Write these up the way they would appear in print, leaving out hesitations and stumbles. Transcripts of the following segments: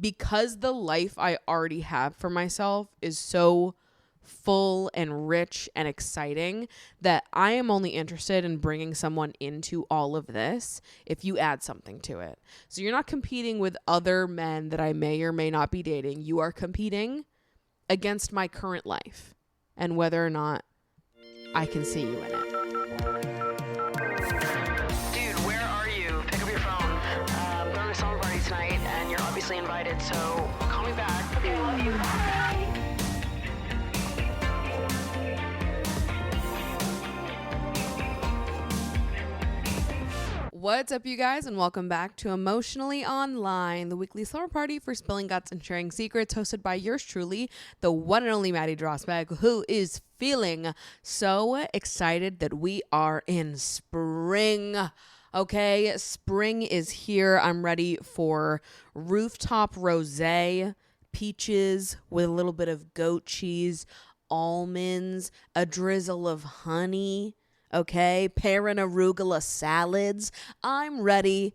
because the life I already have for myself is so full and rich and exciting that I am only interested in bringing someone into all of this if you add something to it. So you're not competing with other men that I may or may not be dating. You are competing against my current life and whether or not I can see you in it. Dude, where are you? Pick up your phone. I'm going to a slumber party tonight, and you're obviously invited, so call me back. Okay, love you. Bye. What's up, you guys, and welcome back to Emotionally Online, the weekly slumber party for spilling guts and sharing secrets, hosted by yours truly, the one and only Maddie Drossbag, who is feeling so excited that we are in spring. Okay, spring is here. I'm ready for rooftop rosé, peaches with a little bit of goat cheese, almonds, a drizzle of honey. Okay, pear and arugula salads. I'm ready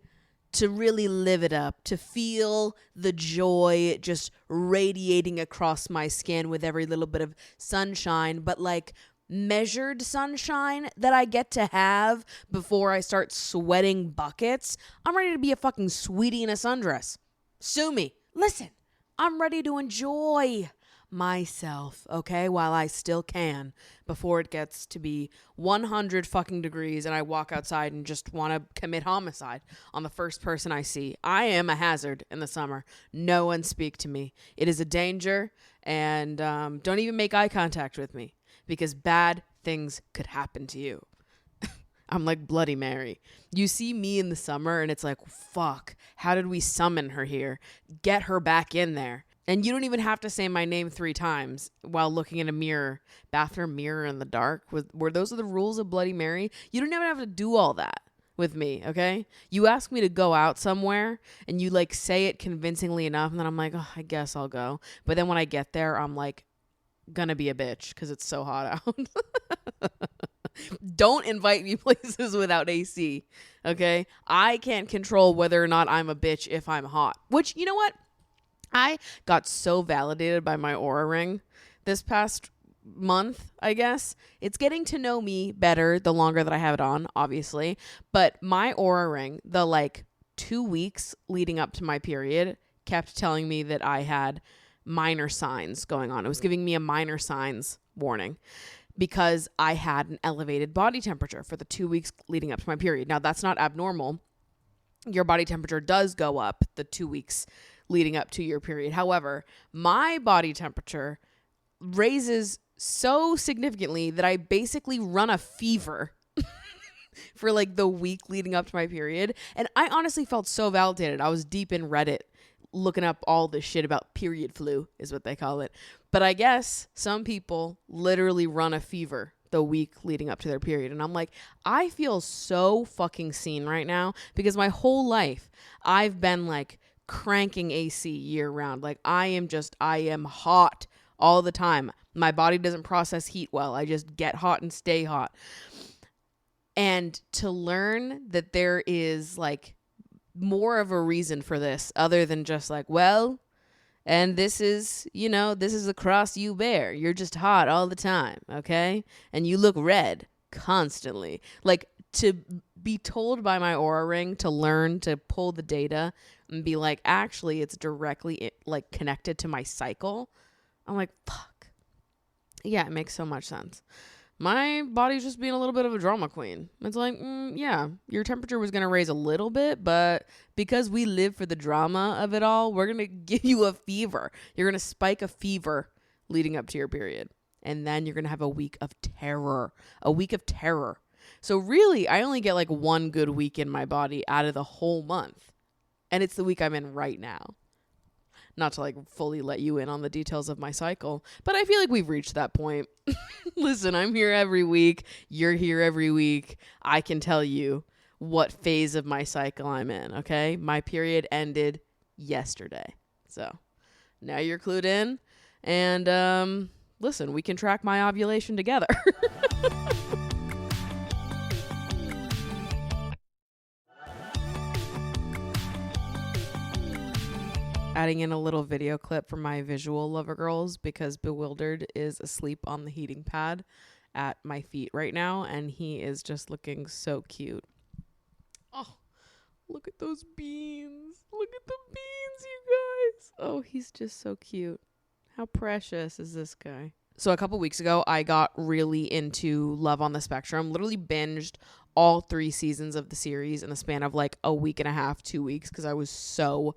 to really live it up, to feel the joy just radiating across my skin with every little bit of sunshine, but like measured sunshine that I get to have before I start sweating buckets. I'm ready to be a fucking sweetie in a sundress. Sue me. Listen, I'm ready to enjoy myself, okay, while I still can, before it gets to be 100 fucking degrees and I walk outside and just want to commit homicide on the first person I see. I am a hazard in the summer. No one speak to me. It is a danger, and don't even make eye contact with me, because bad things could happen to you. I'm like Bloody Mary. You see me in the summer and it's like, fuck, how did we summon her here? Get her back in there. And you don't even have to say my name 3 times while looking in a mirror, bathroom mirror in the dark. Were those are the rules of Bloody Mary? You don't even have to do all that with me, okay? You ask me to go out somewhere and you like say it convincingly enough, and then I'm like, oh, I guess I'll go. But then when I get there, I'm like gonna be a bitch because it's so hot out. Don't invite me places without AC, okay? I can't control whether or not I'm a bitch if I'm hot. Which, you know what? I got so validated by my Oura ring this past month, I guess. It's getting to know me better the longer that I have it on, obviously. But my Oura ring, the like 2 weeks leading up to my period, kept telling me that I had minor signs going on. It was giving me a minor signs warning because I had an elevated body temperature for the 2 weeks leading up to my period. Now, that's not abnormal. Your body temperature does go up the 2 weeks leading up to your period. However, my body temperature raises so significantly that I basically run a fever for like the week leading up to my period. And I honestly felt so validated. I was deep in Reddit looking up all this shit about period flu is what they call it. But I guess some people literally run a fever the week leading up to their period. And I'm like, I feel so fucking seen right now because my whole life I've been like cranking AC year round. Like I am hot all the time. My body doesn't process heat well. I just get hot and stay hot. And to learn that there is like more of a reason for this other than just like, well, and this is the cross you bear. You're just hot all the time, okay? And you look red constantly. Like, to be told by my Oura ring to learn to pull the data and be like, actually, it's directly like connected to my cycle. I'm like, fuck. Yeah, it makes so much sense. My body's just being a little bit of a drama queen. It's like, yeah, your temperature was going to raise a little bit, but because we live for the drama of it all, we're going to give you a fever. You're going to spike a fever leading up to your period. And then you're going to have a week of terror. So really, I only get like 1 good week in my body out of the whole month. And it's the week I'm in right now. Not to like fully let you in on the details of my cycle, but I feel like we've reached that point. Listen, I'm here every week. You're here every week. I can tell you what phase of my cycle I'm in, okay? My period ended yesterday. So now you're clued in. And listen, we can track my ovulation together. adding in a little video clip from my visual lover girls because Bewildered is asleep on the heating pad at my feet right now, and he is just looking so cute. Oh, look at those beans. Look at the beans, you guys. Oh, he's just so cute. How precious is this guy? So a couple weeks ago, I got really into Love on the Spectrum. Literally binged all 3 seasons of the series in the span of like a week and a half, 2 weeks, because I was so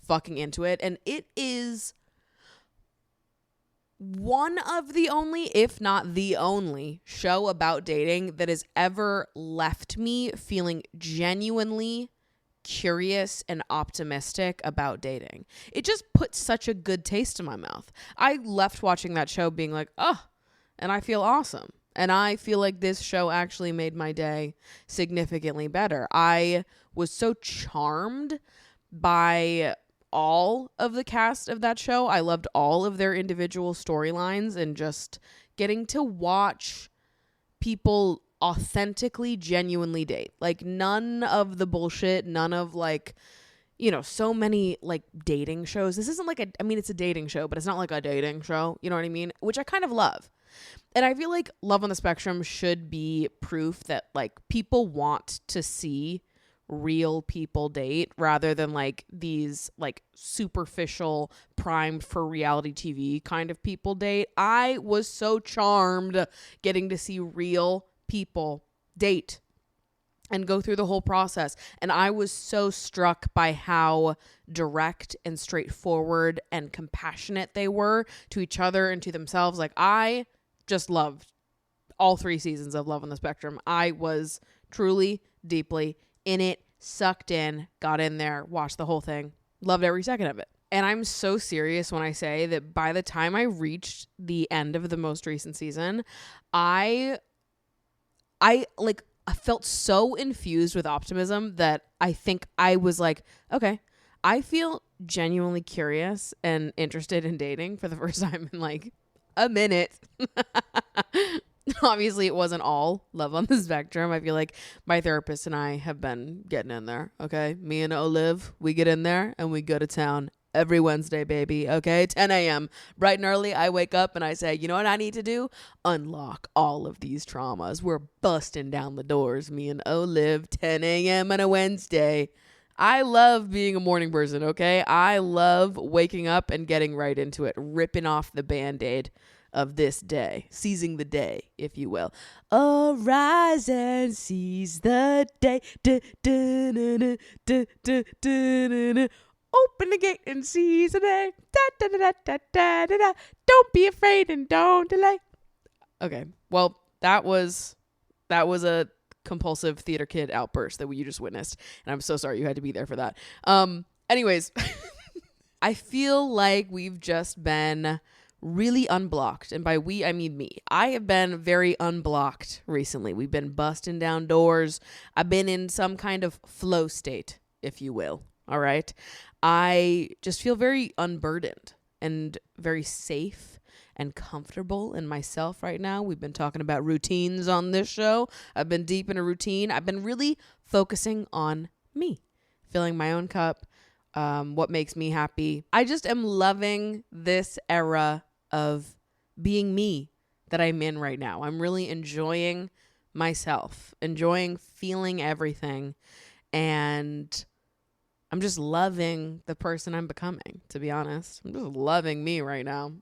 fucking into it. And it is one of the only, if not the only, show about dating that has ever left me feeling genuinely curious and optimistic about dating. It just put such a good taste in my mouth. I left watching that show being like, oh, and I feel awesome. And I feel like this show actually made my day significantly better. I was so charmed by all of the cast of that show. I loved all of their individual storylines, and just getting to watch people authentically, genuinely date. Like, none of the bullshit, none of like, you know, so many like dating shows. This isn't like it's a dating show, but it's not like a dating show. You know what I mean? Which I kind of love. And I feel like Love on the Spectrum should be proof that like people want to see real people date rather than like these like superficial, primed for reality TV kind of people date. I was so charmed getting to see real people date and go through the whole process. And I was so struck by how direct and straightforward and compassionate they were to each other and to themselves. Like, I just loved all 3 seasons of Love on the Spectrum. I was truly, deeply in it, sucked in, got in there, watched the whole thing, loved every second of it. And I'm so serious when I say that by the time I reached the end of the most recent season, I felt so infused with optimism that I think I was like, okay, I feel genuinely curious and interested in dating for the first time in like a minute. Obviously, it wasn't all Love on the Spectrum. I feel like my therapist and I have been getting in there. Okay, me and Olive, we get in there and we go to town every Wednesday, baby. Okay, 10 a.m. bright and early. I wake up and I say, you know what I need to do? Unlock all of these traumas. We're busting down the doors. Me and Olive, 10 a.m. on a Wednesday. I love being a morning person, okay? I love waking up and getting right into it, ripping off the Band-Aid of this day, seizing the day, if you will. Arise and seize the day. Open the gate and seize the day. Don't be afraid and don't delay. Okay, well, that was a compulsive theater kid outburst that you just witnessed, and I'm so sorry you had to be there for that. Anyways, I feel like we've just been really unblocked, and by we I mean me. I have been very unblocked recently. We've been busting down doors. I've been in some kind of flow state, if you will. All right, I just feel very unburdened and very safe and comfortable in myself right now. We've been talking about routines on this show. I've been deep in a routine. I've been really focusing on me, filling my own cup, what makes me happy. I just am loving this era of being me that I'm in right now. I'm really enjoying myself, enjoying feeling everything, and I'm just loving the person I'm becoming, to be honest. I'm just loving me right now.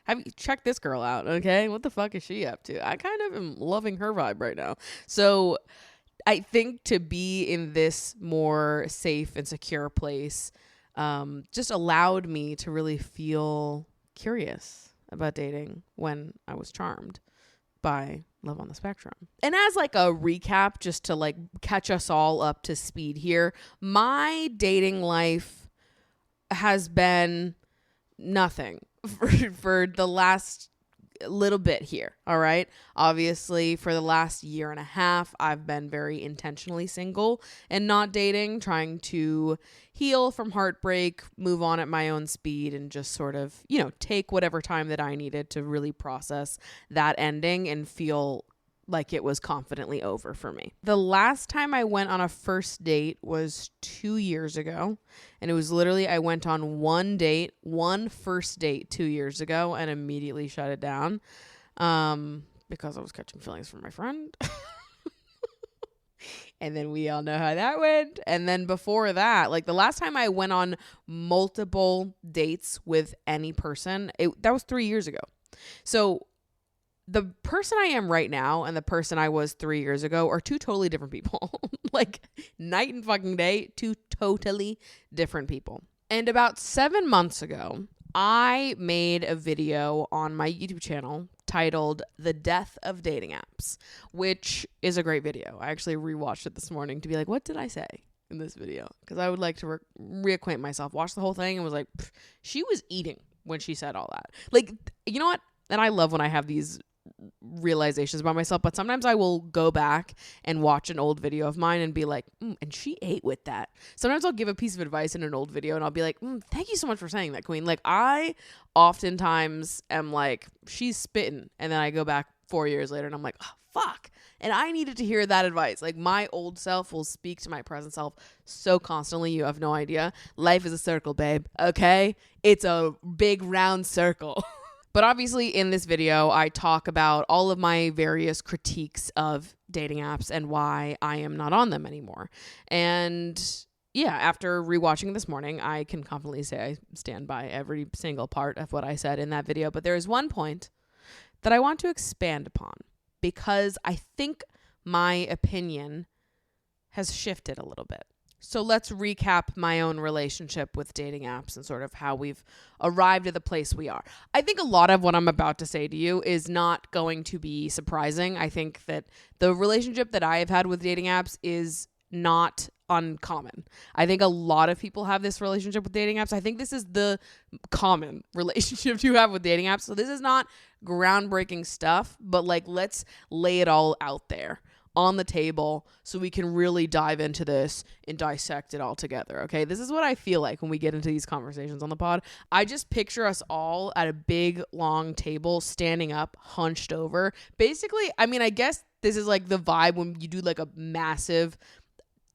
Have you checked this girl out, okay? What the fuck is she up to? I kind of am loving her vibe right now. So I think to be in this more safe and secure place just allowed me to really feel curious about dating when I was charmed by Love on the Spectrum. And as like a recap, just to like catch us all up to speed here, my dating life has been nothing for the last little bit here. All right. Obviously, for the last year and a half, I've been very intentionally single and not dating, trying to heal from heartbreak, move on at my own speed, and just sort of, you know, take whatever time that I needed to really process that ending and feel like it was confidently over for me. The last time I went on a first date was 2 years ago. And it was literally, I went on one first date 2 years ago and immediately shut it down because I was catching feelings for my friend. And then we all know how that went. And then before that, like the last time I went on multiple dates with any person, that was 3 years ago. So the person I am right now and the person I was 3 years ago are two totally different people. Like night and fucking day, two totally different people. And about 7 months ago, I made a video on my YouTube channel titled The Death of Dating Apps, which is a great video. I actually rewatched it this morning to be like, what did I say in this video? Because I would like to reacquaint myself, watch the whole thing and was like, she was eating when she said all that. Like, you know what? And I love when I have these realizations about myself, but sometimes I will go back and watch an old video of mine and be like, and she ate with that. Sometimes I'll give a piece of advice in an old video and I'll be like, thank you so much for saying that, queen. Like I oftentimes am like, she's spitting. And then I go back 4 years later and I'm like, oh, fuck. And I needed to hear that advice. Like my old self will speak to my present self so constantly. You have no idea. Life is a circle, babe. Okay. It's a big round circle. But obviously in this video, I talk about all of my various critiques of dating apps and why I am not on them anymore. And yeah, after rewatching this morning, I can confidently say I stand by every single part of what I said in that video. But there is one point that I want to expand upon because I think my opinion has shifted a little bit. So let's recap my own relationship with dating apps and sort of how we've arrived at the place we are. I think a lot of what I'm about to say to you is not going to be surprising. I think that the relationship that I have had with dating apps is not uncommon. I think a lot of people have this relationship with dating apps. I think this is the common relationship you have with dating apps. So this is not groundbreaking stuff, but like let's lay it all out there on the table so we can really dive into this and dissect it all together. Okay. This is what I feel like when we get into these conversations on the pod. I just picture us all at a big long table standing up, hunched over. Basically, I mean, I guess this is like the vibe when you do like a massive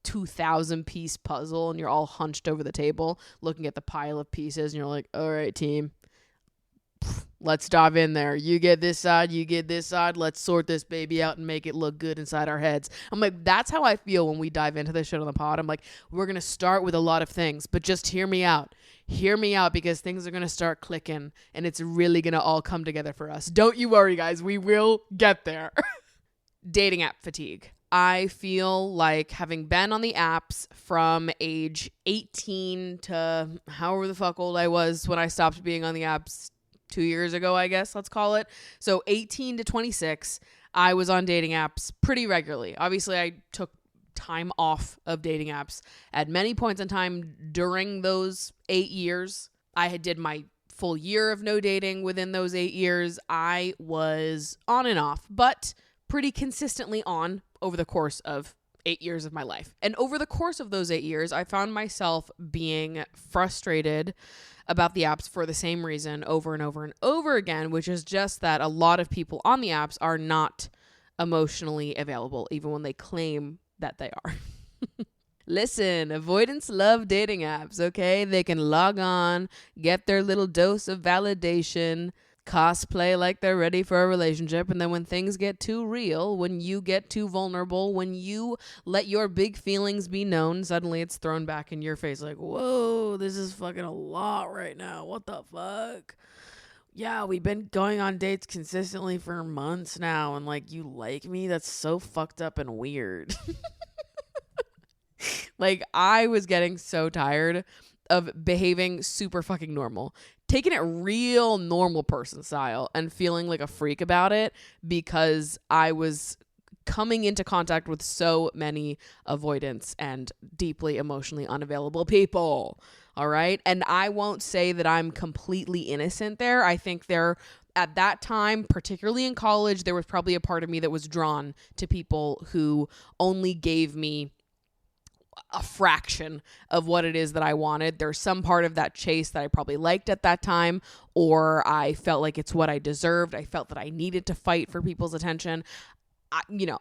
2,000 piece puzzle and you're all hunched over the table looking at the pile of pieces and you're like, all right, team, let's dive in there. You get this side, you get this side. Let's sort this baby out and make it look good inside our heads. I'm like, that's how I feel when we dive into this shit on the pod. I'm like, we're going to start with a lot of things, but just hear me out. Hear me out because things are going to start clicking and it's really going to all come together for us. Don't you worry, guys. We will get there. Dating app fatigue. I feel like having been on the apps from age 18 to however the fuck old I was when I stopped being on the apps 2 years ago, I guess, let's call it. So 18 to 26, I was on dating apps pretty regularly. Obviously, I took time off of dating apps at many points in time during those 8 years. I did my full year of no dating within those 8 years. I was on and off, but pretty consistently on over the course of 8 years of my life. And over the course of those 8 years, I found myself being frustrated about the apps for the same reason over and over and over again, which is just that a lot of people on the apps are not emotionally available, even when they claim that they are. Listen, avoidance love dating apps, okay? They can log on, get their little dose of validation, cosplay like they're ready for a relationship, and then when things get too real, when you get too vulnerable, when you let your big feelings be known, suddenly it's thrown back in your face like, whoa, this is fucking a lot right now. What the fuck? Yeah, we've been going on dates consistently for months now, and like, you like me? That's so fucked up and weird. Like, I was getting so tired of behaving super fucking normal, taking it real normal person style and feeling like a freak about it because I was coming into contact with so many avoidance and deeply emotionally unavailable people. All right. And I won't say that I'm completely innocent there. I think at that time, particularly in college, there was probably a part of me that was drawn to people who only gave me a fraction of what it is that I wanted. There's some part of that chase that I probably liked at that time, or I felt like it's what I deserved. I felt that I needed to fight for people's attention.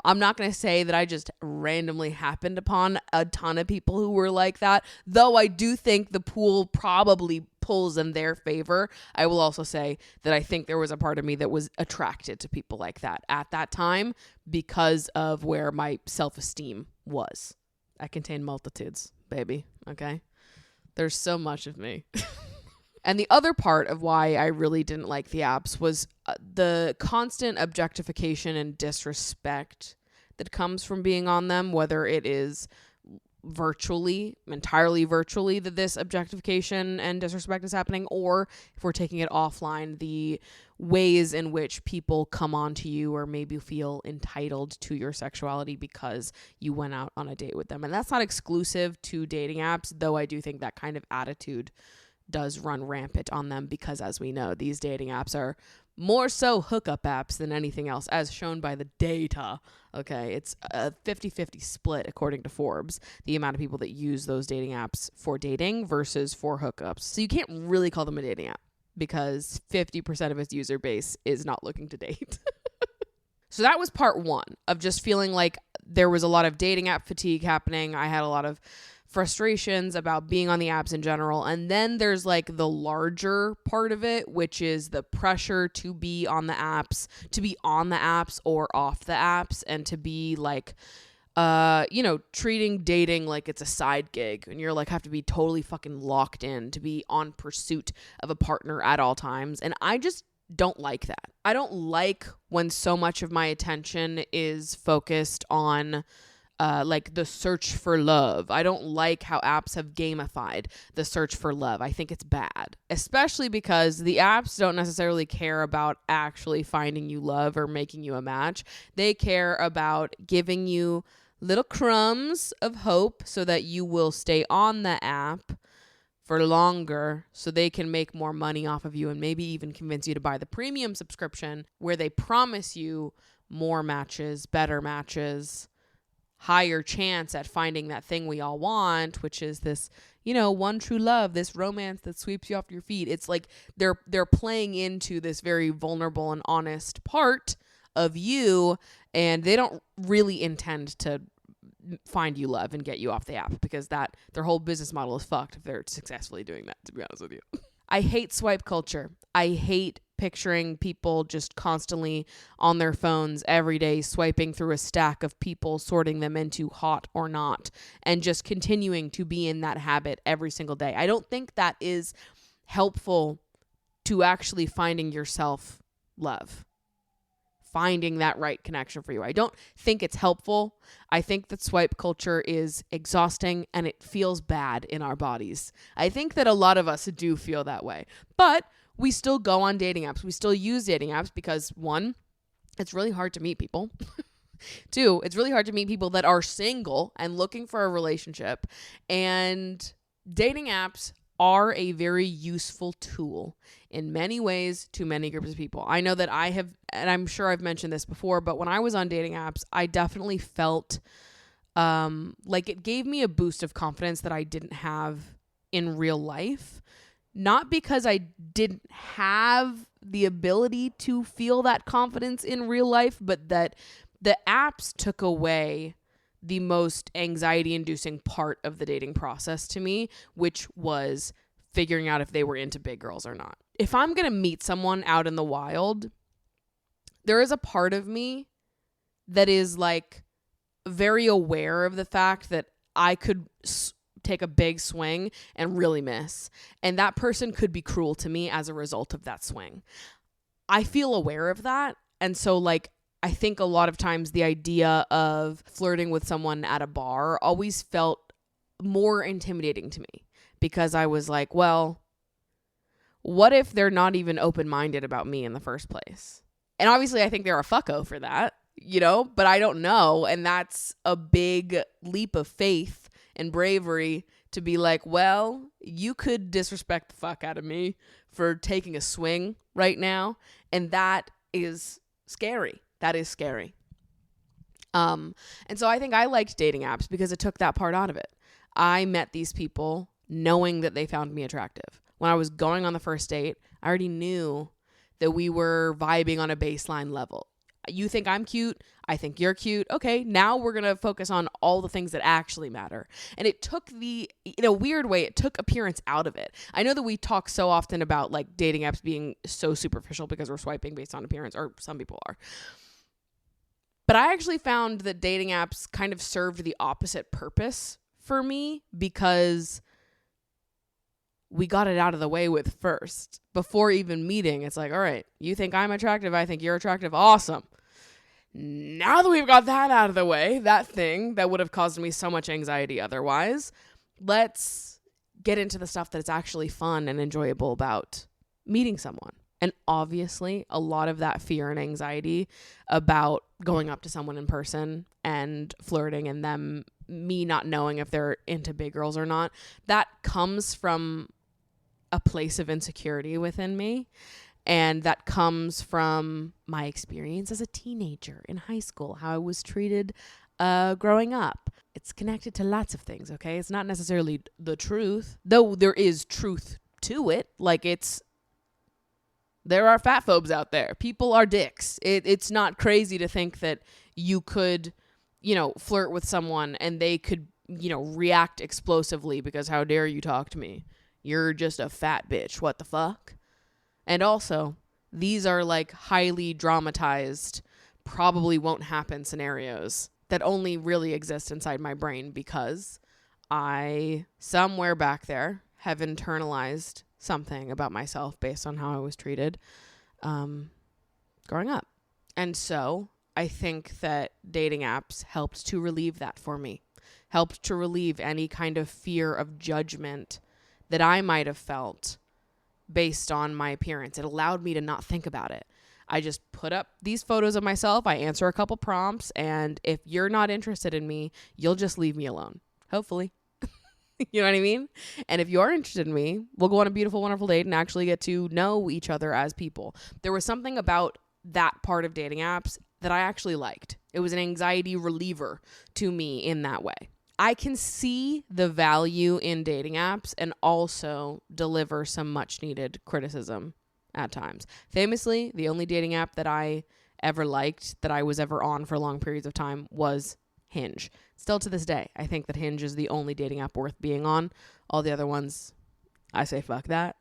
I'm not going to say that I just randomly happened upon a ton of people who were like that, though I do think the pool probably pulls in their favor. I will also say that I think there was a part of me that was attracted to people like that at that time because of where my self-esteem was. I contain multitudes, baby. Okay. There's so much of me. And the other part of why I really didn't like the apps was the constant objectification and disrespect that comes from being on them, whether it is entirely virtually, that this objectification and disrespect is happening, or if we're taking it offline, the ways in which people come onto you or maybe feel entitled to your sexuality because you went out on a date with them. And that's not exclusive to dating apps, though I do think that kind of attitude does run rampant on them because, as we know, these dating apps are more so hookup apps than anything else, as shown by the data. Okay, it's a 50-50 split according to Forbes, the amount of people that use those dating apps for dating versus for hookups. So you can't really call them a dating app because 50% of its user base is not looking to date. So that was part one of just feeling like there was a lot of dating app fatigue happening. I had a lot of frustrations about being on the apps in general. And then there's like the larger part of it, which is the pressure to be on the apps, or off the apps, and to be like, treating dating like it's a side gig, and you're like have to be totally fucking locked in to be on pursuit of a partner at all times. And I just don't like that. I don't like when so much of my attention is focused on like the search for love. I don't like how apps have gamified the search for love. I think it's bad, especially because the apps don't necessarily care about actually finding you love or making you a match. They care about giving you little crumbs of hope so that you will stay on the app for longer so they can make more money off of you and maybe even convince you to buy the premium subscription where they promise you more matches, better matches, higher chance at finding that thing we all want, which is this, one true love, this romance that sweeps you off your feet. It's like they're playing into this very vulnerable and honest part of you, and they don't really intend to find you love and get you off the app because their whole business model is fucked if they're successfully doing that, to be honest with you. I hate swipe culture. I hate picturing people just constantly on their phones every day, swiping through a stack of people, sorting them into hot or not, and just continuing to be in that habit every single day. I don't think that is helpful to actually finding yourself love, finding that right connection for you. I don't think it's helpful. I think that swipe culture is exhausting and it feels bad in our bodies. I think that a lot of us do feel that way, but we still go on dating apps. We still use dating apps because, one, it's really hard to meet people. Two, it's really hard to meet people that are single and looking for a relationship. And dating apps are a very useful tool in many ways to many groups of people. I know that I have, and I'm sure I've mentioned this before, but when I was on dating apps, I definitely felt like it gave me a boost of confidence that I didn't have in real life. Not because I didn't have the ability to feel that confidence in real life, but that the apps took away the most anxiety-inducing part of the dating process to me, which was figuring out if they were into big girls or not. If I'm going to meet someone out in the wild, there is a part of me that is like very aware of the fact that I could take a big swing and really miss. And that person could be cruel to me as a result of that swing. I feel aware of that. And so like, I think a lot of times the idea of flirting with someone at a bar always felt more intimidating to me because I was like, well, what if they're not even open-minded about me in the first place? And obviously I think they're a fucko for that, but I don't know. And that's a big leap of faith and bravery to be like, well, you could disrespect the fuck out of me for taking a swing right now. And that is scary. That is scary. And so I think I liked dating apps because it took that part out of it. I met these people knowing that they found me attractive. When I was going on the first date, I already knew that we were vibing on a baseline level. You think I'm cute. I think you're cute. Okay, now we're going to focus on all the things that actually matter. And it took in a weird way, it took appearance out of it. I know that we talk so often about like dating apps being so superficial because we're swiping based on appearance, or some people are. But I actually found that dating apps kind of served the opposite purpose for me, because we got it out of the way with first. Before even meeting, it's like, all right, you think I'm attractive, I think you're attractive. Awesome. Now that we've got that out of the way, that thing that would have caused me so much anxiety otherwise, let's get into the stuff that's actually fun and enjoyable about meeting someone. And obviously, a lot of that fear and anxiety about going up to someone in person and flirting and me not knowing if they're into big girls or not, that comes from a place of insecurity within me. And that comes from my experience as a teenager in high school, how I was treated growing up. It's connected to lots of things, okay? It's not necessarily the truth, though there is truth to it. Like, there are fat phobes out there. People are dicks. It's not crazy to think that you could, flirt with someone and they could, react explosively because how dare you talk to me? You're just a fat bitch. What the fuck? And also, these are like highly dramatized, probably won't happen scenarios that only really exist inside my brain because I, somewhere back there, have internalized something about myself based on how I was treated growing up. And so I think that dating apps helped to relieve that for me, helped to relieve any kind of fear of judgment that I might have felt based on my appearance. It allowed me to not think about it. I just put up these photos of myself. I answer a couple prompts. And if you're not interested in me, you'll just leave me alone. Hopefully. You know what I mean? And if you are interested in me, we'll go on a beautiful, wonderful date and actually get to know each other as people. There was something about that part of dating apps that I actually liked. It was an anxiety reliever to me in that way. I can see the value in dating apps and also deliver some much needed criticism at times. Famously, the only dating app that I ever liked, that I was ever on for long periods of time, was Hinge. Still to this day, I think that Hinge is the only dating app worth being on. All the other ones, I say fuck that.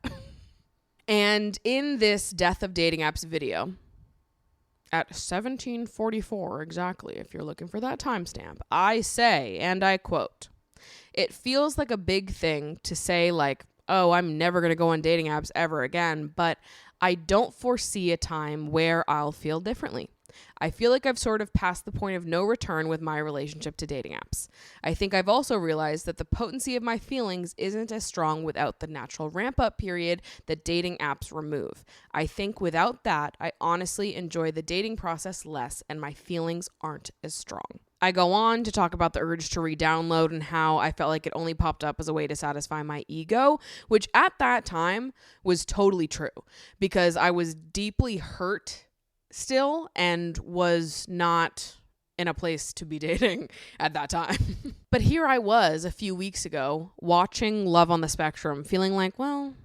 And in this Death of Dating Apps video, at 17:44 exactly, if you're looking for that timestamp, I say, and I quote, "It feels like a big thing to say like, oh, I'm never going to go on dating apps ever again, but I don't foresee a time where I'll feel differently. I feel like I've sort of passed the point of no return with my relationship to dating apps. I think I've also realized that the potency of my feelings isn't as strong without the natural ramp-up period that dating apps remove. I think without that, I honestly enjoy the dating process less and my feelings aren't as strong." I go on to talk about the urge to re-download and how I felt like it only popped up as a way to satisfy my ego, which at that time was totally true because I was deeply hurt still and was not in a place to be dating at that time. But here I was a few weeks ago watching Love on the Spectrum, feeling like, well,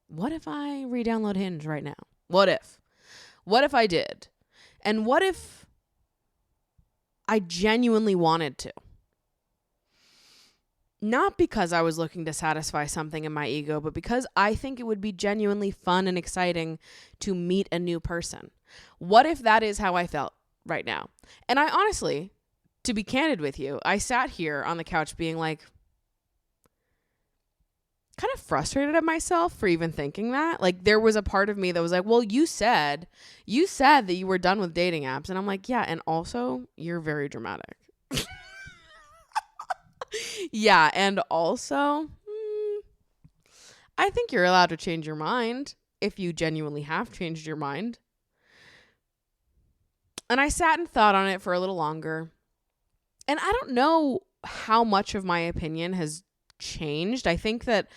what if I re-download Hinge right now? What if I did? And what if I genuinely wanted to? Not because I was looking to satisfy something in my ego, but because I think it would be genuinely fun and exciting to meet a new person. What if that is how I felt right now? And I honestly, to be candid with you, I sat here on the couch being like, kind of frustrated at myself for even thinking that. Like, there was a part of me that was like, well, you said that you were done with dating apps. And I'm like, yeah, and also you're very dramatic. Yeah, and also, I think you're allowed to change your mind if you genuinely have changed your mind. And I sat and thought on it for a little longer. And I don't know how much of my opinion has changed. I think that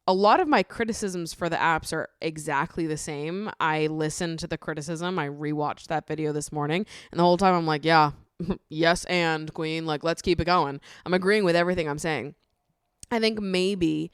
a lot of my criticisms for the apps are exactly the same. I listened to the criticism. I rewatched that video this morning. And the whole time I'm like, yeah, yes, and queen, like, let's keep it going. I'm agreeing with everything I'm saying. I think maybe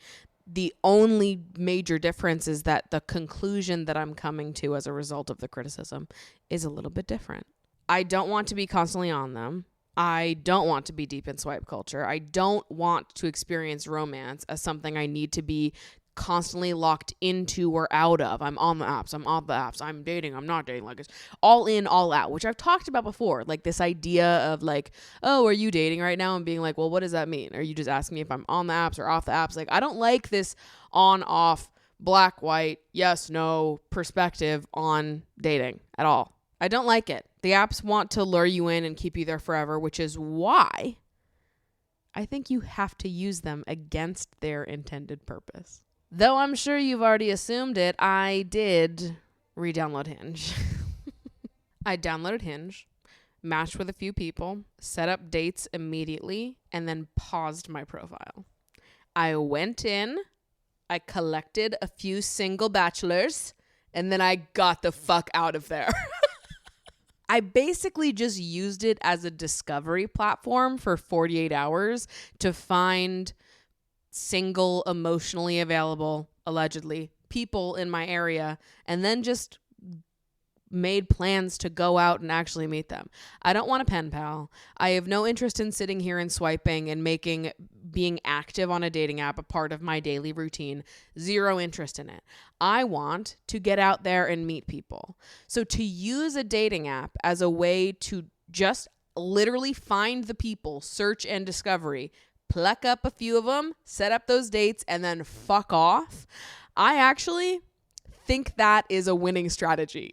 The only major difference is that the conclusion that I'm coming to as a result of the criticism is a little bit different. I don't want to be constantly on them. I don't want to be deep in swipe culture. I don't want to experience romance as something I need to be constantly locked into or out of. I'm on the apps. I'm off the apps. I'm dating. I'm not dating. Like, it's all in, all out, which I've talked about before. Like this idea of like, oh, are you dating right now? And being like, well, what does that mean? Are you just asking me if I'm on the apps or off the apps? Like, I don't like this on, off, black, white, yes, no perspective on dating at all. I don't like it. The apps want to lure you in and keep you there forever, which is why I think you have to use them against their intended purpose. Though I'm sure you've already assumed it, I did re-download Hinge. I downloaded Hinge, matched with a few people, set up dates immediately, and then paused my profile. I went in, I collected a few single bachelors, and then I got the fuck out of there. I basically just used it as a discovery platform for 48 hours to find single, emotionally available, allegedly, people in my area, and then just made plans to go out and actually meet them. I don't want a pen pal. I have no interest in sitting here and swiping and making being active on a dating app a part of my daily routine. Zero interest in it. I want to get out there and meet people. So to use a dating app as a way to just literally find the people, search and discovery, pluck up a few of them, set up those dates, and then fuck off, I actually think that is a winning strategy.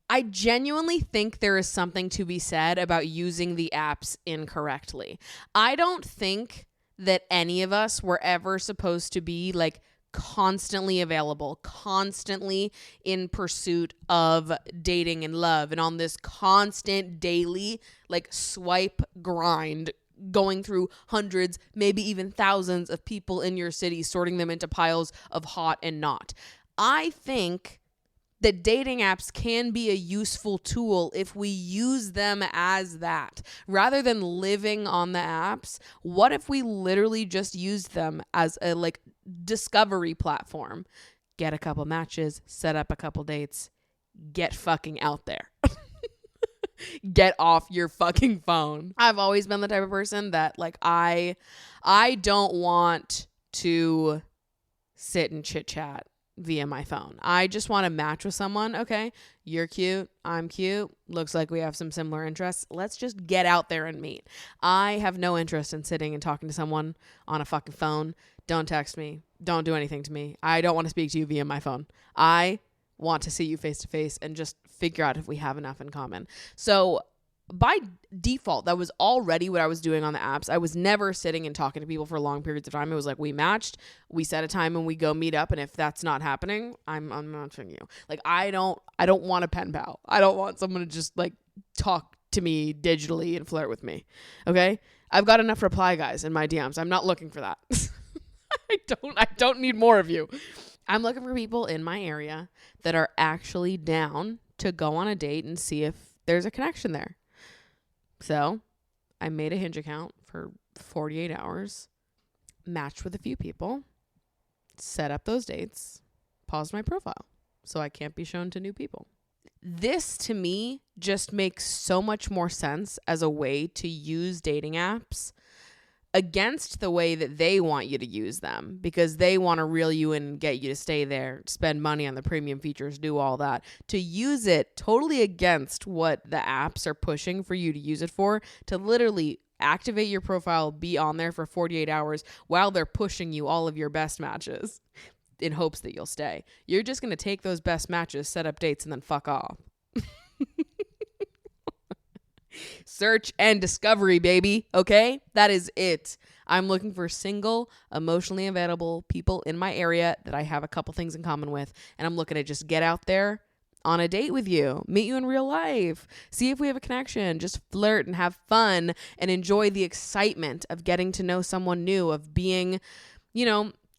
I genuinely think there is something to be said about using the apps incorrectly. I don't think that any of us were ever supposed to be like constantly available, constantly in pursuit of dating and love, and on this constant daily like swipe grind, going through hundreds, maybe even thousands of people in your city, sorting them into piles of hot and not. I think that dating apps can be a useful tool if we use them as that. Rather than living on the apps, what if we literally just used them as a like discovery platform? Get a couple matches, set up a couple dates, get fucking out there. Get off your fucking phone. I've always been the type of person that like I don't want to sit and chit chat via my phone. I just want to match with someone. Okay, you're cute, I'm cute, looks like we have some similar interests. Let's just get out there and meet. I have no interest in sitting and talking to someone on a fucking phone. Don't text me. Don't do anything to me. I don't want to speak to you via my phone. I want to see you face to face and just figure out if we have enough in common. So by default, that was already what I was doing on the apps. I was never sitting and talking to people for long periods of time. It was like we matched, we set a time and we go meet up. And if that's not happening, I'm unmatching you. Like I don't want a pen pal. I don't want someone to just like talk to me digitally and flirt with me. Okay. I've got enough reply guys in my DMs. I'm not looking for that. I don't need more of you. I'm looking for people in my area that are actually down to go on a date and see if there's a connection there. So I made a Hinge account for 48 hours, matched with a few people, set up those dates, paused my profile so I can't be shown to new people. This to me just makes so much more sense as a way to use dating apps against the way that they want you to use them, because they want to reel you in and get you to stay there, spend money on the premium features, do all that. To use it totally against what the apps are pushing for you to use it for, to literally activate your profile, be on there for 48 hours while they're pushing you all of your best matches in hopes that you'll stay. You're just going to take those best matches, set up dates, and then fuck off. Search and discovery, baby. Okay? That is it. I'm looking for single, emotionally available people in my area that I have a couple things in common with. And I'm looking to just get out there on a date with you, meet you in real life, see if we have a connection, just flirt and have fun and enjoy the excitement of getting to know someone new, of being,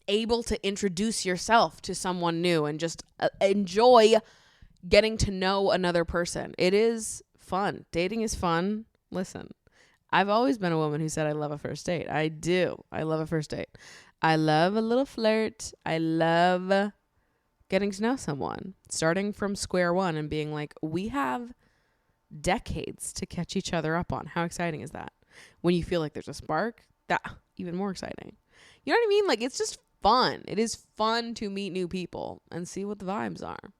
able to introduce yourself to someone new and just enjoy getting to know another person. It is fun. Dating is fun. Listen, I've always been a woman who said I love a first date. I do. I love a first date. I love a little flirt. I love getting to know someone, starting from square one and being like, we have decades to catch each other up on. How exciting is that? When you feel like there's a spark, that even more exciting. You know what I mean? Like, it's just fun. It is fun to meet new people and see what the vibes are.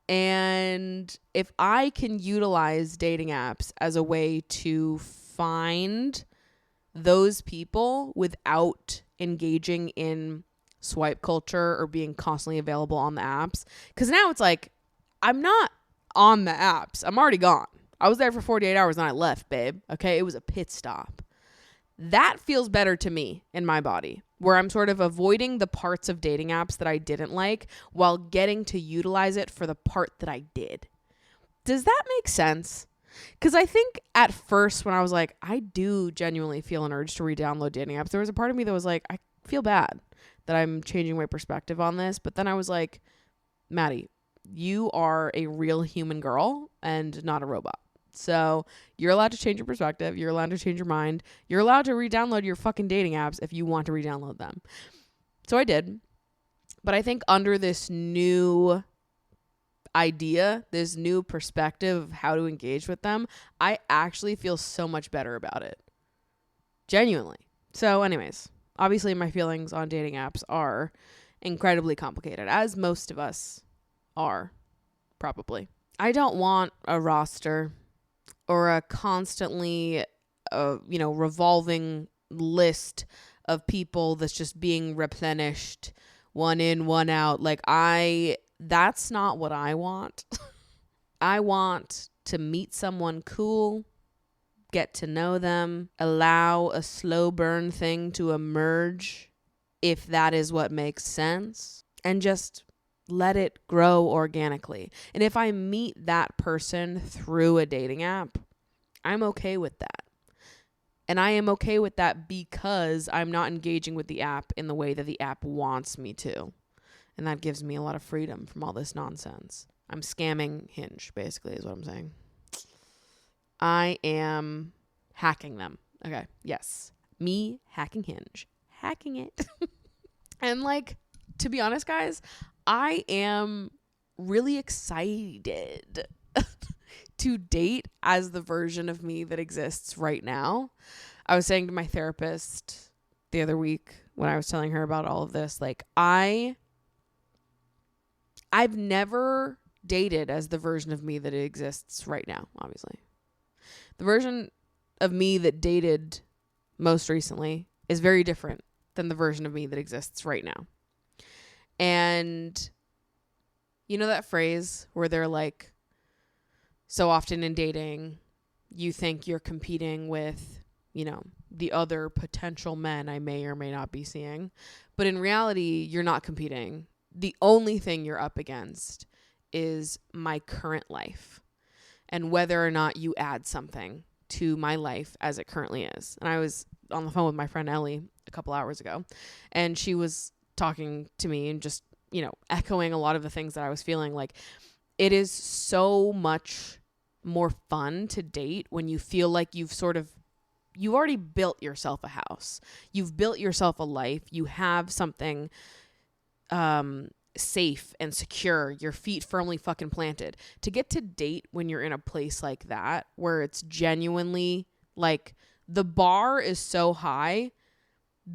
And if I can utilize dating apps as a way to find those people without engaging in swipe culture or being constantly available on the apps, because now it's like, I'm not on the apps. I'm already gone. I was there for 48 hours and I left, babe. Okay. It was a pit stop. That feels better to me in my body, where I'm sort of avoiding the parts of dating apps that I didn't like while getting to utilize it for the part that I did. Does that make sense? Because I think at first when I was like, I do genuinely feel an urge to re-download dating apps, there was a part of me that was like, I feel bad that I'm changing my perspective on this. But then I was like, Maddie, you are a real human girl and not a robot. So you're allowed to change your perspective. You're allowed to change your mind. You're allowed to re-download your fucking dating apps if you want to re-download them. So I did. But I think under this new idea, this new perspective of how to engage with them, I actually feel so much better about it. Genuinely. So anyways, obviously my feelings on dating apps are incredibly complicated, as most of us are, probably. I don't want a roster or a constantly, revolving list of people that's just being replenished, one in, one out. Like, that's not what I want. I want to meet someone cool, get to know them, allow a slow burn thing to emerge, if that is what makes sense, and just let it grow organically. And if I meet that person through a dating app, I'm okay with that. And I am okay with that because I'm not engaging with the app in the way that the app wants me to. And that gives me a lot of freedom from all this nonsense. I'm scamming Hinge, basically, is what I'm saying. I am hacking them. Okay, yes. Me hacking Hinge. Hacking it. And like, to be honest, guys, I am really excited to date as the version of me that exists right now. I was saying to my therapist the other week when I was telling her about all of this, like, I've never dated as the version of me that exists right now, obviously. The version of me that dated most recently is very different than the version of me that exists right now. And you know that phrase where they're like, so often in dating, you think you're competing with, the other potential men I may or may not be seeing. But in reality, you're not competing. The only thing you're up against is my current life and whether or not you add something to my life as it currently is. And I was on the phone with my friend Ellie a couple hours ago, and she was talking to me and just, echoing a lot of the things that I was feeling. Like, it is so much more fun to date when you feel like you've already built yourself a house. You've built yourself a life. You have something safe and secure, your feet firmly fucking planted. To get to date when you're in a place like that, where it's genuinely like the bar is so high,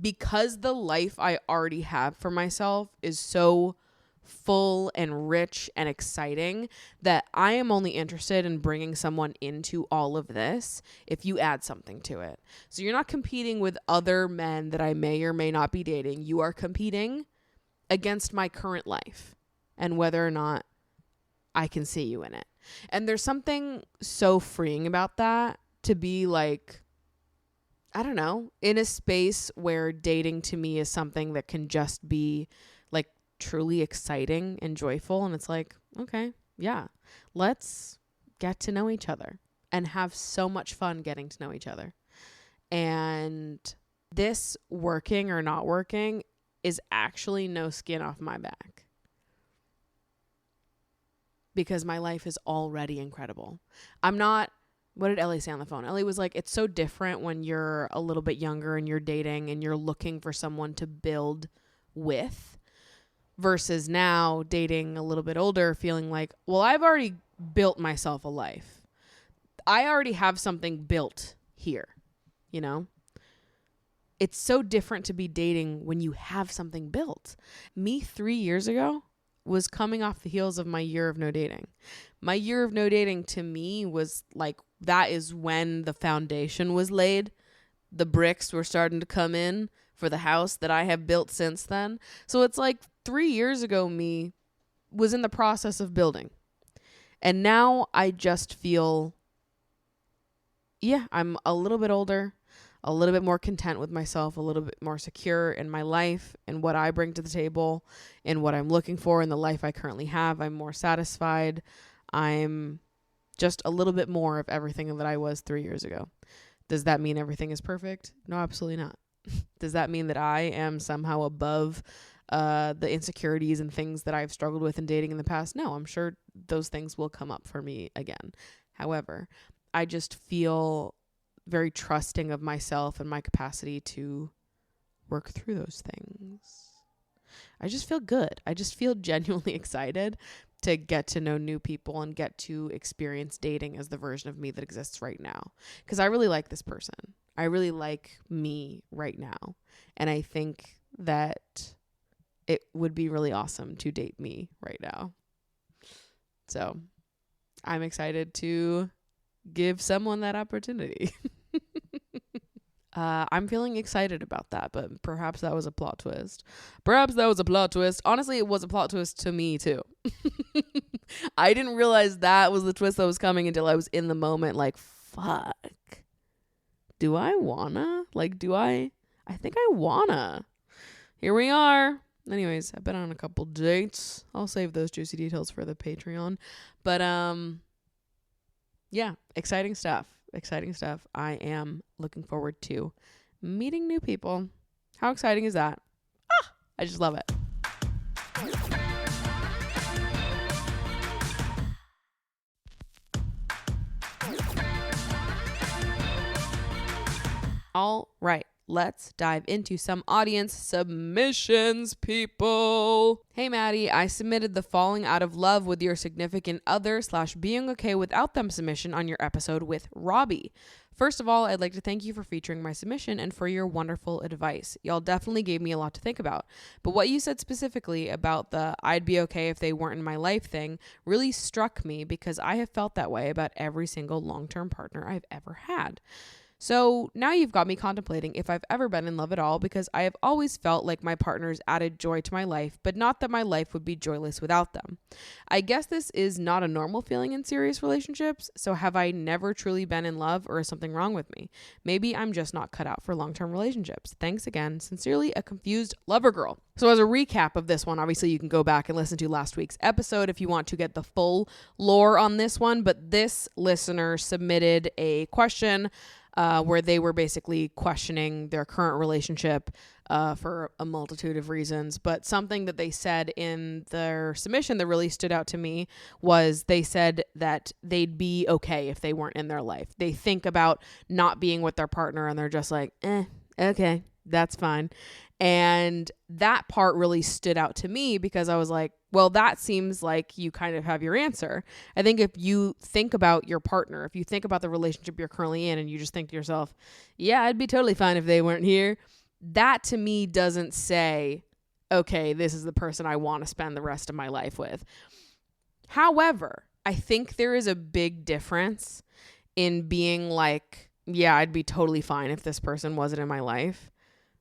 because the life I already have for myself is so full and rich and exciting that I am only interested in bringing someone into all of this if you add something to it. So you're not competing with other men that I may or may not be dating. You are competing against my current life and whether or not I can see you in it. And there's something so freeing about that, to be like, I don't know, in a space where dating to me is something that can just be like truly exciting and joyful. And it's like, okay, yeah, let's get to know each other and have so much fun getting to know each other. And this working or not working is actually no skin off my back, because my life is already incredible. I'm not what did Ellie say on the phone? Ellie was like, it's so different when you're a little bit younger and you're dating and you're looking for someone to build with versus now dating a little bit older, feeling like, well, I've already built myself a life. I already have something built here, you know? It's so different to be dating when you have something built. Me 3 years ago was coming off the heels of my year of no dating. My year of no dating to me was like, that is when the foundation was laid. The bricks were starting to come in for the house that I have built since then. So it's like 3 years ago, me was in the process of building. And now I just feel, I'm a little bit older, a little bit more content with myself, a little bit more secure in my life and what I bring to the table and what I'm looking for in the life I currently have. I'm more satisfied. I'm just a little bit more of everything that I was 3 years ago. Does that mean everything is perfect? No, absolutely not. Does that mean that I am somehow above the insecurities and things that I've struggled with in dating in the past? No, I'm sure those things will come up for me again. However, I just feel very trusting of myself and my capacity to work through those things. I just feel good. I just feel genuinely excited to get to know new people and get to experience dating as the version of me that exists right now. Because I really like this person. I really like me right now. And I think that it would be really awesome to date me right now. So I'm excited to give someone that opportunity. I'm feeling excited about that, but perhaps that was a plot twist. Honestly, it was a plot twist to me too. I didn't realize that was the twist that was coming until I was in the moment like, fuck. Do I wanna? I think I wanna. Here we are. Anyways, I've been on a couple dates. I'll save those juicy details for the Patreon. But yeah, exciting stuff. I am looking forward to meeting new people. How exciting is that? I just love it. All right, let's dive into some audience submissions, people. Hey, Maddie, I submitted the falling out of love with your significant other / being okay without them submission on your episode with Robbie. First of all, I'd like to thank you for featuring my submission and for your wonderful advice. Y'all definitely gave me a lot to think about. But what you said specifically about the I'd be okay if they weren't in my life thing really struck me because I have felt that way about every single long-term partner I've ever had. So now you've got me contemplating if I've ever been in love at all because I have always felt like my partners added joy to my life, but not that my life would be joyless without them. I guess this is not a normal feeling in serious relationships, so have I never truly been in love or is something wrong with me? Maybe I'm just not cut out for long-term relationships. Thanks again. Sincerely, a confused lover girl. So as a recap of this one, obviously you can go back and listen to last week's episode if you want to get the full lore on this one, but this listener submitted a question where they were basically questioning their current relationship for a multitude of reasons. But something that they said in their submission that really stood out to me was they said that they'd be okay if they weren't in their life. They think about not being with their partner and they're just like, okay, that's fine. And that part really stood out to me because I was like, well, that seems like you kind of have your answer. I think if you think about your partner, if you think about the relationship you're currently in and you just think to yourself, yeah, I'd be totally fine if they weren't here. That to me doesn't say, okay, this is the person I want to spend the rest of my life with. However, I think there is a big difference in being like, yeah, I'd be totally fine if this person wasn't in my life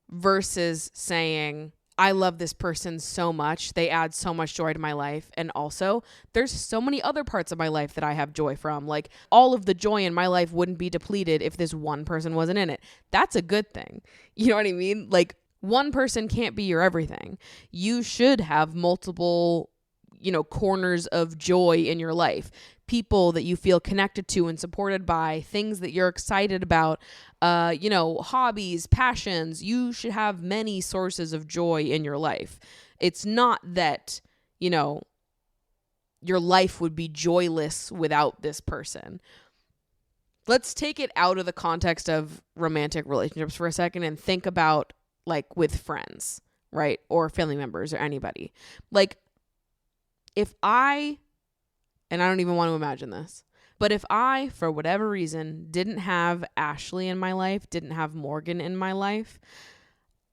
versus saying, I love this person so much. They add so much joy to my life. And also, there's so many other parts of my life that I have joy from. Like, all of the joy in my life wouldn't be depleted if this one person wasn't in it. That's a good thing. You know what I mean? Like, one person can't be your everything. You should have multiple, corners of joy in your life. People that you feel connected to and supported by, things that you're excited about, hobbies, passions. You should have many sources of joy in your life. It's not that, your life would be joyless without this person. let's take it out of the context of romantic relationships for a second and think about like with friends, right? Or family members or anybody. Like if I, and I don't even want to imagine this, but if I, for whatever reason, didn't have Ashley in my life, didn't have Morgan in my life,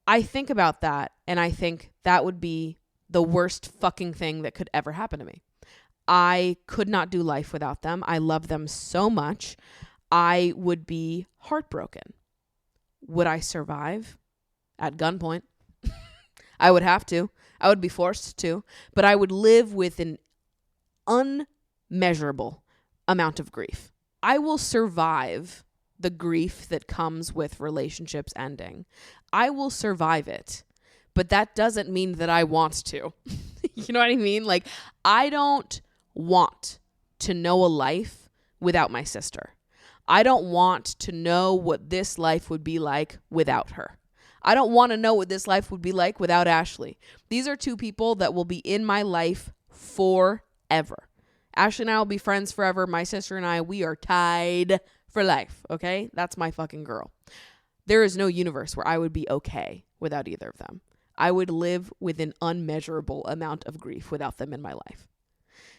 I think about that and I think that would be the worst fucking thing that could ever happen to me. I could not do life without them. I love them so much. I would be heartbroken. Would I survive? At gunpoint. I would have to. I would be forced to. But I would live with an unmeasurable amount of grief. I will survive the grief that comes with relationships ending. I will survive it. But that doesn't mean that I want to. You know what I mean? Like, I don't want to know a life without my sister. I don't want to know what this life would be like without her. I don't want to know what this life would be like without Ashley. These are two people that will be in my life forever. Ashley and I will be friends forever. My sister and I, we are tied for life, okay? That's my fucking girl. There is no universe where I would be okay without either of them. I would live with an unmeasurable amount of grief without them in my life.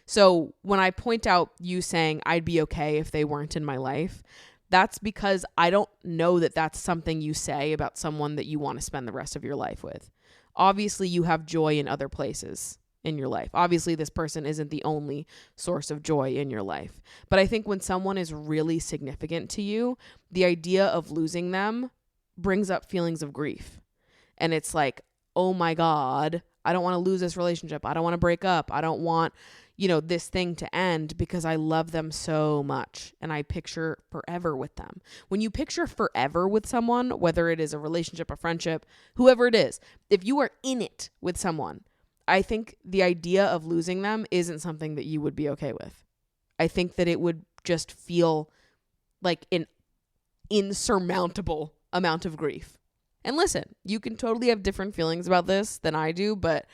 So when I point out you saying I'd be okay if they weren't in my life, that's because I don't know that that's something you say about someone that you want to spend the rest of your life with. Obviously, you have joy in other places in your life. Obviously, this person isn't the only source of joy in your life. But I think when someone is really significant to you, the idea of losing them brings up feelings of grief. And it's like, oh my God, I don't want to lose this relationship. I don't want to break up. I don't want, this thing to end because I love them so much and I picture forever with them. When you picture forever with someone, whether it is a relationship, a friendship, whoever it is, if you are in it with someone, I think the idea of losing them isn't something that you would be okay with. I think that it would just feel like an insurmountable amount of grief. And listen, you can totally have different feelings about this than I do, but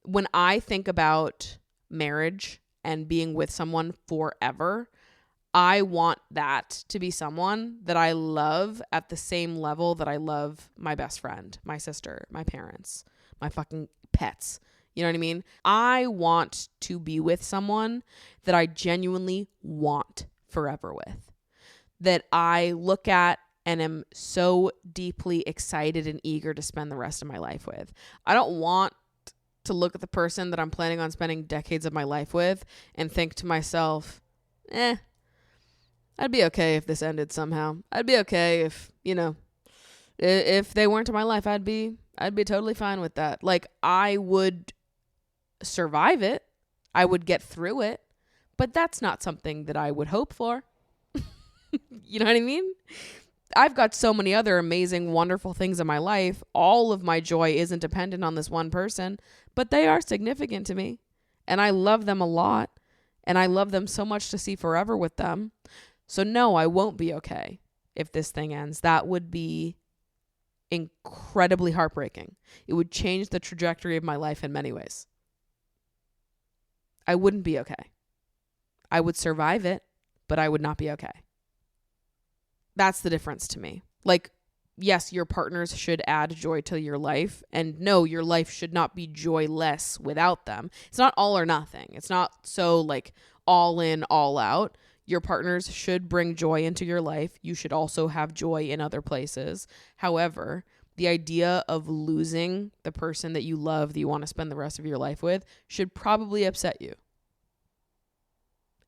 when I think about marriage and being with someone forever, I want that to be someone that I love at the same level that I love my best friend, my sister, my parents, my fucking pets. You know what I mean? I want to be with someone that I genuinely want forever with, that I look at and am so deeply excited and eager to spend the rest of my life with. I don't want to look at the person that I'm planning on spending decades of my life with and think to myself, I'd be okay if this ended somehow. I'd be okay if, if they weren't in my life, I'd be totally fine with that. Like, I would survive it. I would get through it, but that's not something that I would hope for. You know what I mean? I've got so many other amazing, wonderful things in my life. All of my joy isn't dependent on this one person, but they are significant to me. And I love them a lot. And I love them so much to see forever with them. So no, I won't be okay if this thing ends. That would be incredibly heartbreaking. It would change the trajectory of my life in many ways. I wouldn't be okay. I would survive it, but I would not be okay. That's the difference to me. Like, yes, your partners should add joy to your life. And no, your life should not be joyless without them. It's not all or nothing. It's not so like all in, all out. Your partners should bring joy into your life. You should also have joy in other places. However, the idea of losing the person that you love, that you want to spend the rest of your life with, should probably upset you.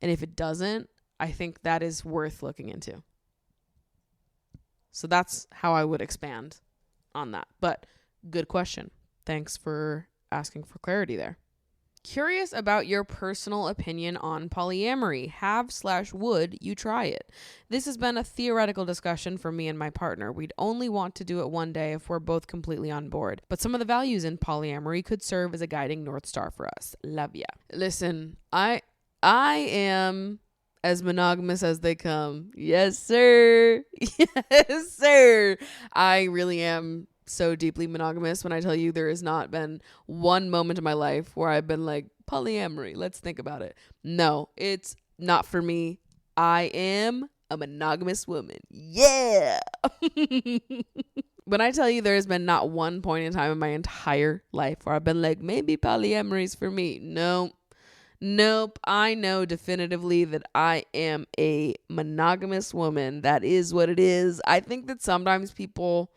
And if it doesn't, I think that is worth looking into. So that's how I would expand on that. But good question. Thanks for asking for clarity there. Curious about your personal opinion on polyamory. Have/would you try it? This has been a theoretical discussion for me and my partner. We'd only want to do it one day if we're both completely on board. But some of the values in polyamory could serve as a guiding North Star for us. Love ya. Listen, I am as monogamous as they come. Yes, sir. Yes, sir. I really am so deeply monogamous when I tell you there has not been one moment in my life where I've been like, polyamory, let's think about it. No, it's not for me. I am a monogamous woman. Yeah. When I tell you there's been not one point in time in my entire life where I've been like, maybe polyamory's for me. Nope. I know definitively that I am a monogamous woman. That is what it is. I think that sometimes people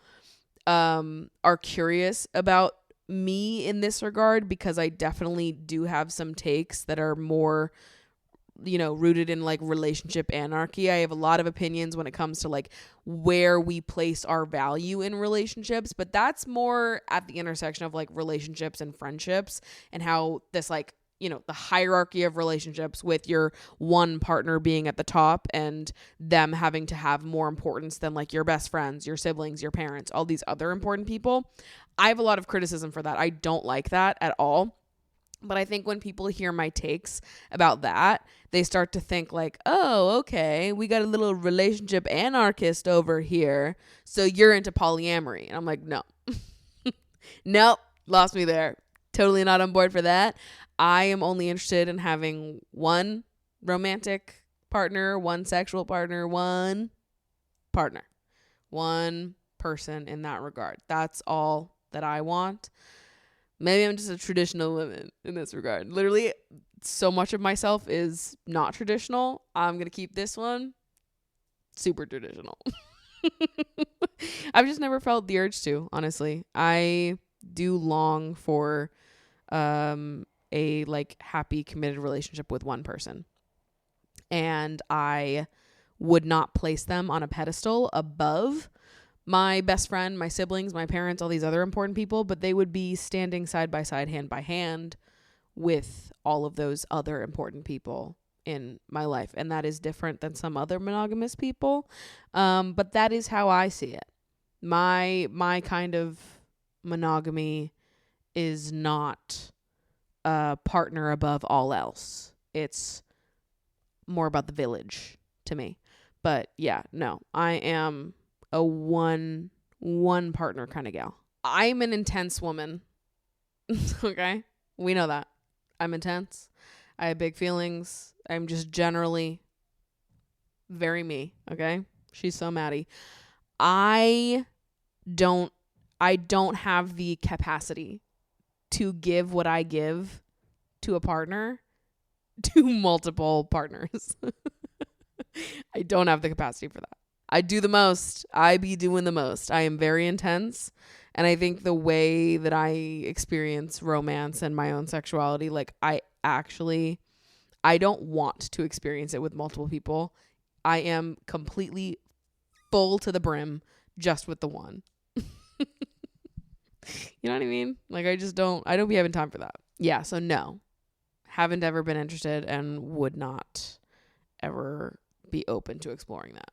are curious about me in this regard because I definitely do have some takes that are more, rooted in like relationship anarchy. I have a lot of opinions when it comes to like where we place our value in relationships, but that's more at the intersection of like relationships and friendships and how this like, the hierarchy of relationships with your one partner being at the top and them having to have more importance than like your best friends, your siblings, your parents, all these other important people. I have a lot of criticism for that. I don't like that at all. But I think when people hear my takes about that, they start to think like, oh, okay, we got a little relationship anarchist over here. So you're into polyamory. And I'm like, no. Nope. Lost me there. Totally not on board for that. I am only interested in having one romantic partner, one sexual partner, one person in that regard. That's all that I want. Maybe I'm just a traditional woman in this regard. Literally, so much of myself is not traditional. I'm going to keep this one super traditional. I've just never felt the urge to, honestly. I do long for a like happy, committed relationship with one person. And I would not place them on a pedestal above my best friend, my siblings, my parents, all these other important people, but they would be standing side by side, hand by hand with all of those other important people in my life. And that is different than some other monogamous people. But that is how I see it. My kind of monogamy is not a partner above all else. It's more about the village to me. But yeah, no, I am a one partner kind of gal. I'm an intense woman. Okay? We know that. I'm intense. I have big feelings. I'm just generally very me. Okay? She's so Maddie. I don't have the capacity to give what I give to a partner to multiple partners. I don't have the capacity for that. I do the most. I be doing the most. I am very intense. And I think the way that I experience romance and my own sexuality, like I don't want to experience it with multiple people. I am completely full to the brim just with the one. You know what I mean? Like I don't be having time for that. Yeah. So no, haven't ever been interested and would not ever be open to exploring that.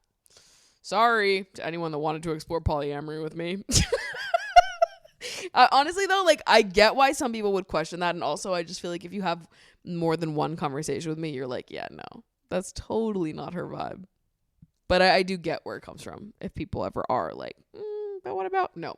Sorry to anyone that wanted to explore polyamory with me. Honestly, though, like I get why some people would question that. And also, I just feel like if you have more than one conversation with me, you're like, yeah, no, that's totally not her vibe. But I do get where it comes from. If people ever are like, but what about? No.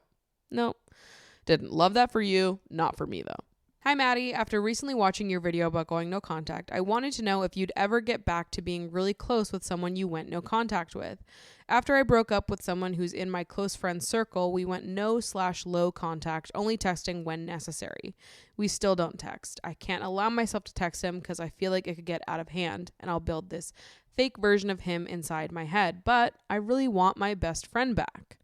Didn't love that for you. Not for me, though. Hi, Maddie. After recently watching your video about going no contact, I wanted to know if you'd ever get back to being really close with someone you went no contact with. After I broke up with someone who's in my close friend circle, we went no/low contact, only texting when necessary. We still don't text. I can't allow myself to text him because I feel like it could get out of hand and I'll build this fake version of him inside my head, but I really want my best friend back.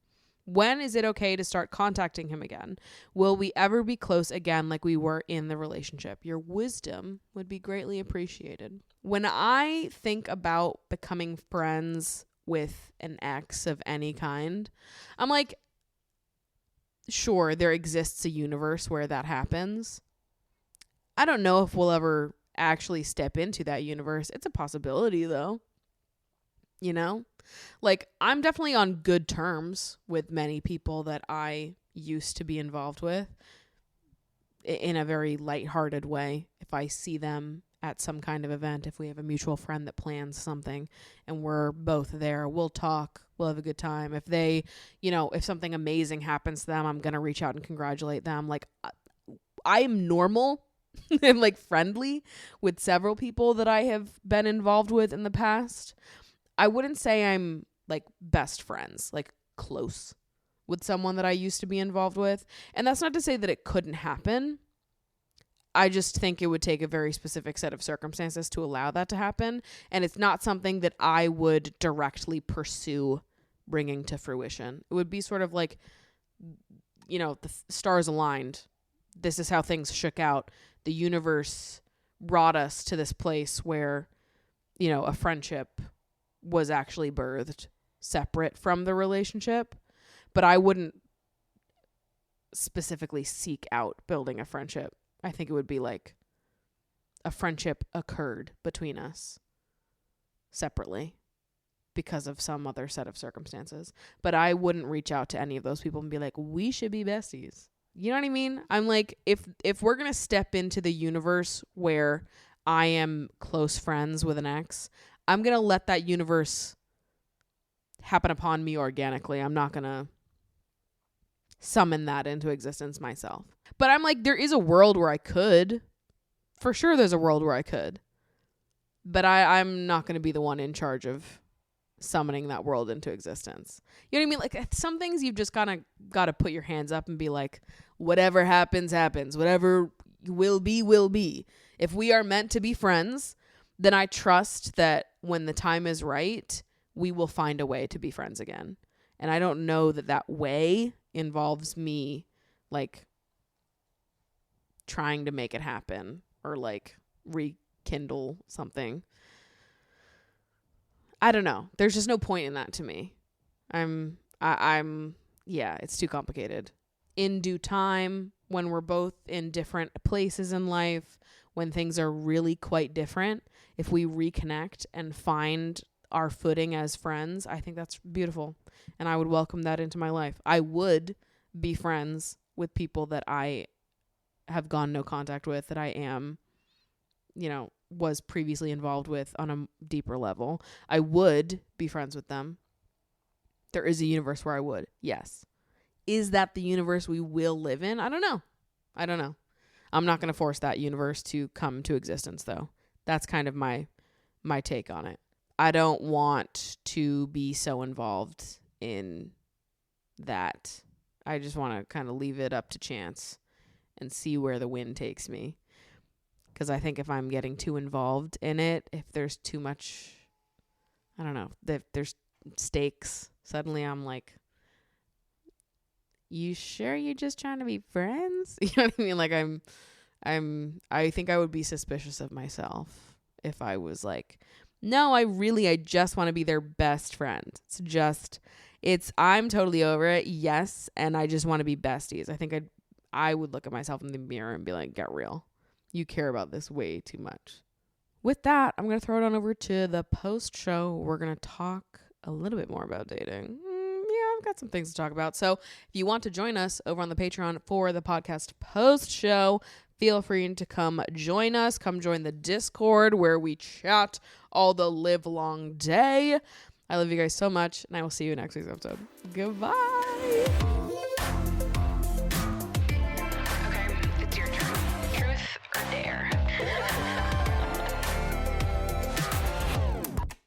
When is it okay to start contacting him again? Will we ever be close again like we were in the relationship? Your wisdom would be greatly appreciated. When I think about becoming friends with an ex of any kind, I'm like, sure, there exists a universe where that happens. I don't know if we'll ever actually step into that universe. It's a possibility, though. You know? Like, I'm definitely on good terms with many people that I used to be involved with in a very lighthearted way. If I see them at some kind of event, if we have a mutual friend that plans something and we're both there, we'll talk, we'll have a good time. If they, if something amazing happens to them, I'm going to reach out and congratulate them. Like, I am normal and like friendly with several people that I have been involved with in the past. I wouldn't say I'm like best friends, like close with someone that I used to be involved with. And that's not to say that it couldn't happen. I just think it would take a very specific set of circumstances to allow that to happen. And it's not something that I would directly pursue bringing to fruition. It would be sort of like, the stars aligned. This is how things shook out. The universe brought us to this place where, a friendship was actually birthed separate from the relationship. But I wouldn't specifically seek out building a friendship. I think it would be like a friendship occurred between us separately because of some other set of circumstances. But I wouldn't reach out to any of those people and be like, we should be besties. You know what I mean? I'm like, if we're going to step into the universe where I am close friends with an ex, I'm going to let that universe happen upon me organically. I'm not going to summon that into existence myself. But I'm like, there is a world where I could. For sure there's a world where I could. But I'm not going to be the one in charge of summoning that world into existence. You know what I mean? Like, some things you've just got to put your hands up and be like, whatever happens, happens. Whatever will be, will be. If we are meant to be friends, then I trust that when the time is right, we will find a way to be friends again. And I don't know that way involves me like trying to make it happen or like rekindle something. I don't know. There's just no point in that to me. It's too complicated. In due time, when we're both in different places in life, when things are really quite different, if we reconnect and find our footing as friends, I think that's beautiful. And I would welcome that into my life. I would be friends with people that I have gone no contact with, that I am, was previously involved with on a deeper level. I would be friends with them. There is a universe where I would. Yes. Is that the universe we will live in? I don't know. I'm not going to force that universe to come to existence, though. That's kind of my take on it. I don't want to be so involved in that. I just want to kind of leave it up to chance and see where the wind takes me. Because I think if I'm getting too involved in it, if there's too much, I don't know, if there's stakes, suddenly I'm like, you sure you're just trying to be friends? You know what I mean? Like I think I would be suspicious of myself if I was like, no, I just want to be their best friend. I'm totally over it. Yes. And I just want to be besties. I think I would look at myself in the mirror and be like, get real. You care about this way too much. With that, I'm going to throw it on over to the post show. We're going to talk a little bit more about dating. I've got some things to talk about. So if you want to join us over on the Patreon for the podcast post show, feel free to come join us. Come join the Discord where we chat all the live long day. I love you guys so much, and I will see you next week's episode. Goodbye.